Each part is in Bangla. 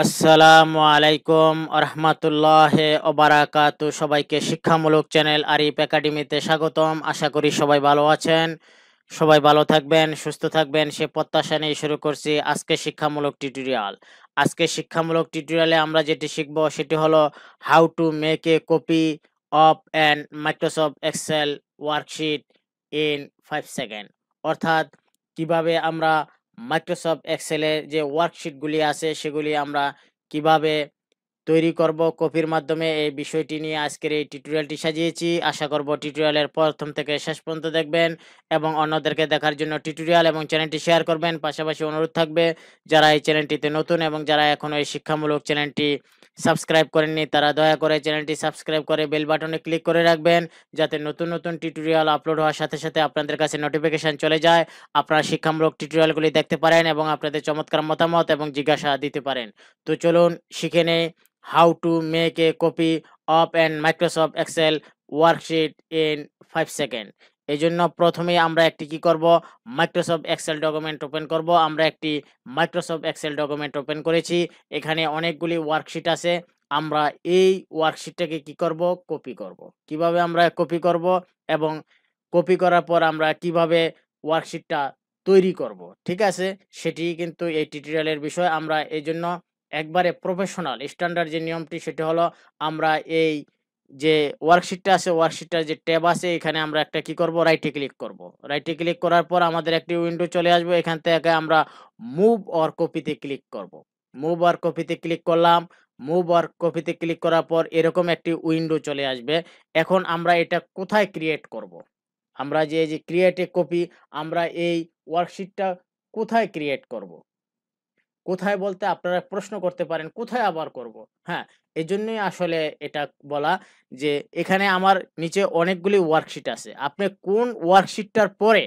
আসসালামু আলাইকুম আরহামাতুল্লাহি ওয়া বারাকাতুহু। সবাইকে শিক্ষামূলক চ্যানেল আরিফ একাডেমিতে স্বাগতম। আশা করি সবাই ভালো আছেন। সবাই ভালো থাকবেন, সুস্থ থাকবেন সে প্রত্যাশা নিয়ে শুরু করছি আজকে শিক্ষামূলক টিউটোরিয়াল। আজকে শিক্ষামূলক টিউটোরিয়ালে আমরা যেটি শিখব সেটি হলো how to make a copy of an Microsoft Excel worksheet in 5 second. অর্থাৎ কিভাবে আমরা মাইক্রোসফট এক্সেলের যে ওয়ার্কশিটগুলি আছে সেগুলি আমরা কিভাবে তৈরি করব কপির মাধ্যমে, এই বিষয়টি নিয়ে আজকের এই টিউটোরিয়ালটি সাজিয়েছি। আশা করব টিউটোরিয়ালের প্রথম থেকে শেষ পর্যন্ত দেখবেন এবং অন্যদেরকে দেখার জন্য টিউটোরিয়াল এবং চ্যানেলটি শেয়ার করবেন। পাশাপাশি অনুরোধ থাকবে যারা এই চ্যানেলটিতে নতুন এবং যারা এখনো এই শিক্ষামূলক চ্যানেলটি সাবস্ক্রাইব করেননি তারা দয়া করে চ্যানেলটি সাবস্ক্রাইব করে বেল বাটনে ক্লিক করে রাখবেন, যাতে নতুন নতুন টিউটোরিয়াল আপলোড হওয়ার সাথে সাথে আপনাদের কাছে নোটিফিকেশন চলে যায়। আপনারা শিক্ষামূলক টিউটোরিয়ালগুলি দেখতে পারেন এবং আপনাদের চমৎকার মতামত এবং জিজ্ঞাসা দিতে পারেন। তো চলুন শিখে নেই how to make a copy of an Microsoft Excel worksheet in 5 second. এই জন্য প্রথমেই আমরা একটি কি করব, মাইক্রোসফট এক্সেল ডকুমেন্ট ওপেন করব। আমরা একটি মাইক্রোসফট এক্সেল ডকুমেন্ট ওপেন করেছি। এখানে অনেকগুলি ওয়ার্কশিট আছে। আমরা এই ওয়ার্কশিটটাকে কি করব, কপি করব। কিভাবে আমরা কপি করব এবং কপি করার পর আমরা কিভাবে ওয়ার্কশিটটা তৈরি করব, ঠিক আছে, সেটি কিন্তু এই টিউটোরিয়ালের বিষয়। আমরা এই জন্য একবারে প্রফেশনাল স্ট্যান্ডার্ড যে নিয়মটি সেটা হলো, আমরা এই যে ওয়ার্কশিটটা আছে ওয়ার্কশিটটার যে ট্যাব আছে এখানে আমরা একটা কি করব, রাইটে ক্লিক করব। রাইটে ক্লিক করার পর আমাদের একটি উইন্ডো চলে আসবে। এখান থেকে আমরা মুভ অর কপিতে ক্লিক করব। মুভ অর কপিতে ক্লিক করলাম। মুভ অর কপিতে ক্লিক করার পর এরকম একটি উইন্ডো চলে আসবে। এখন আমরা এটা কোথায় ক্রিয়েট করব? আমরা যে এই যে ক্রিয়েট এ কপি, আমরা এই ওয়ার্কশিটটা কোথায় ক্রিয়েট করব? কোথায় বলতে আপনারা প্রশ্ন করতে পারেন, কোথায় আবার করব? হ্যাঁ, এজন্যই আসলে এটা বলা যে এখানে আমার নিচে অনেকগুলি ওয়ার্কশিট আছে। আপনি কোন ওয়ার্কশিটটার পরে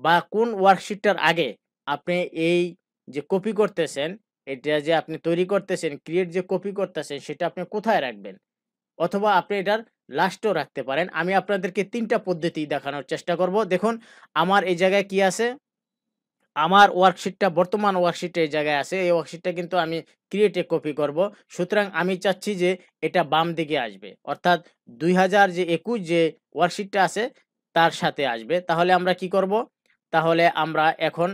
বা কোন ওয়ার্কশিটটার আগে আপনি এই যে কপি করতেছেন, এটা যে আপনি তৈরি করতেছেন, ক্রিয়েট যে কপি করতেছেন সেটা আপনি কোথায় রাখবেন? অথবা আপনি এটার লাস্টেও রাখতে পারেন। আমি আপনাদেরকে ৩ টা পদ্ধতি দেখানোর চেষ্টা করব। দেখুন আমার এই জায়গায় কি আছে? আমার ওয়ার্কশিটটা বর্তমান ওয়ার্কশিট এই জায়গায় আছে। এই ওয়ার্কশিটটা কিন্তু আমি ক্রিয়েট এ কপি করব। সুতরাং আমি চাচ্ছি যে এটা বাম দিকে আসবে। অর্থাৎ ২০২১ যে ওয়ার্কশিটটা আছে তার সাথে আসবে। তাহলে আমরা কি করব? তাহলে আমরা এখন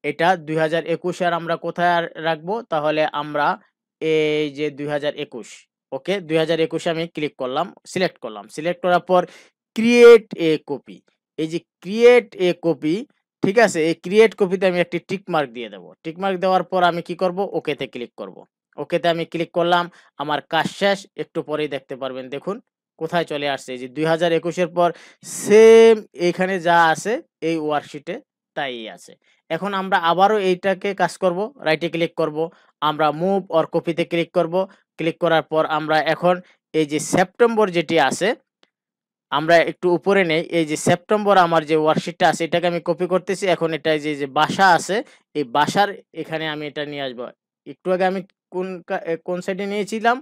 এটা ২০২১ আর আমরা কোথায় রাখবো? তাহলে আমরা এই যে ২০২১, ওকে, ২০২১ আমি ক্লিক করলাম, সিলেক্ট করলাম। সিলেক্ট করার পর ক্রিয়েট এ কপি। এই যে ক্রিয়েট এ কপি, ঠিক আছে? এই ক্রিয়েট কপিতে আমি একটি টিক মার্ক দিয়ে দেব। টিক মার্ক দেওয়ার পর আমি কি করব? ওকেতে ক্লিক করব। ওকেতে আমি ক্লিক করলাম। আমার কাজ শেষ। একটু পরেই দেখতে পারবেন, দেখুন কোথায় চলে আসছে। এই যে ২০২১ এর পর সেম এইখানে যা আছে এই ওয়ার্কশিটে তাই আছে। এখন আমরা আবারও এইটাকে কাজ করব। রাইটে ক্লিক করব। আমরা মুভ অর কপিতে ক্লিক করব। ক্লিক করার পর আমরা এখন এই যে সেপ্টেম্বর যেটি আছে, আমরা একটু উপরে নেই। এই যে সেপ্টেম্বর আমার যে ওয়ার্কশিটটা আছে এটাকে আমি কপি করতেছি। এখন এটা যে বাসা আছে, এই বাসার এখানে আমি এটা নিয়ে আসবো। একটু আগে আমি কোন সাইডে নিয়েছিলাম?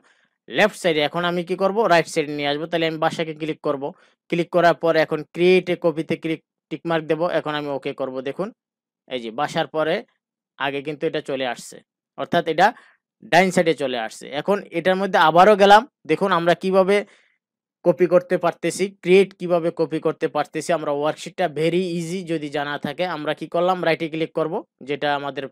লেফট সাইডে। এখন আমি কি করব? রাইট সাইডে নিয়ে আসবো। তাহলে আমি বাসাকে ক্লিক করব। ক্লিক করার পরে এখন ক্রিয়েট এ কপিতে টিক মার্ক দেব। এখন আমি ওকে করব। দেখুন এই যে বাসার পরে আগে কিন্তু এটা চলে আসছে। অর্থাৎ এটা ডাইন সাইডে চলে আসছে। এখন এটার মধ্যে আবারও গেলাম। দেখুন আমরা কিভাবে কপি করতে পারতেছি, ক্রিয়েট কিভাবে কপি করতে পারতেছি। আমরা ওয়ার্কশিটটা ভেরি ইজি যদি জানা থাকে, আমরা কি করলাম? রাইটে ক্লিক করব। যেটা আমাদের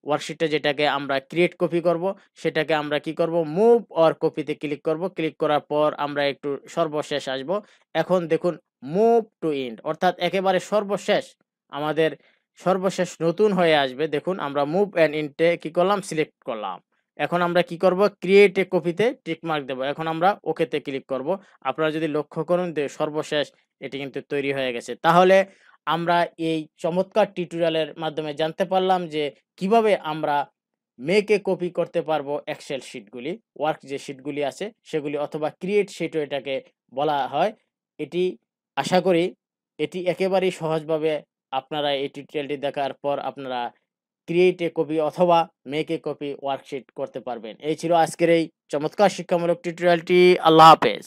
ওয়ার্কশিটটা যেটাকে আমরা ক্রিয়েট কপি করব, সেটাকে আমরা কি করব? মুভ অর কপিতে ক্লিক করব। ক্লিক করার পর আমরা একটু সর্বশেষ আসব। এখন দেখুন মুভ টু এন্ড, অর্থাৎ একেবারে সর্বশেষ আমাদের সর্বশেষ নতুন হয়ে আসবে। দেখুন আমরা মুভ অ্যান্ড এন্ডে কি করলাম? সিলেক্ট করলাম। এখন আমরা কি করব? ক্রিয়েট এ কপিতে টিক মার্ক দেব। এখন আমরা ওকেতে ক্লিক করব। আপনারা যদি লক্ষ্য করুন যে সর্বশেষ এটি কিন্তু তৈরি হয়ে গেছে। তাহলে আমরা এই চমৎকার টিউটোরিয়ালের মাধ্যমে জানতে পারলাম যে কিভাবে আমরা মেক এ কপি করতে পারবো এক্সেল শিটগুলি, ওয়ার্ক যে শিটগুলি আছে সেগুলি, অথবা ক্রিয়েট শিটও এটাকে বলা হয়। এটি আশা করি এটি একেবারেই সহজভাবে আপনারা এই টিউটোরিয়ালটি দেখার পর আপনারা ক্রিয়েট এ কপি অথবা মেক এ কপি ওয়ার্কশিট করতে পারবেন। এই ছিল আজকের এই চমৎকার শিক্ষামূলক টিউটোরিয়ালটি। আল্লাহ হাফেজ।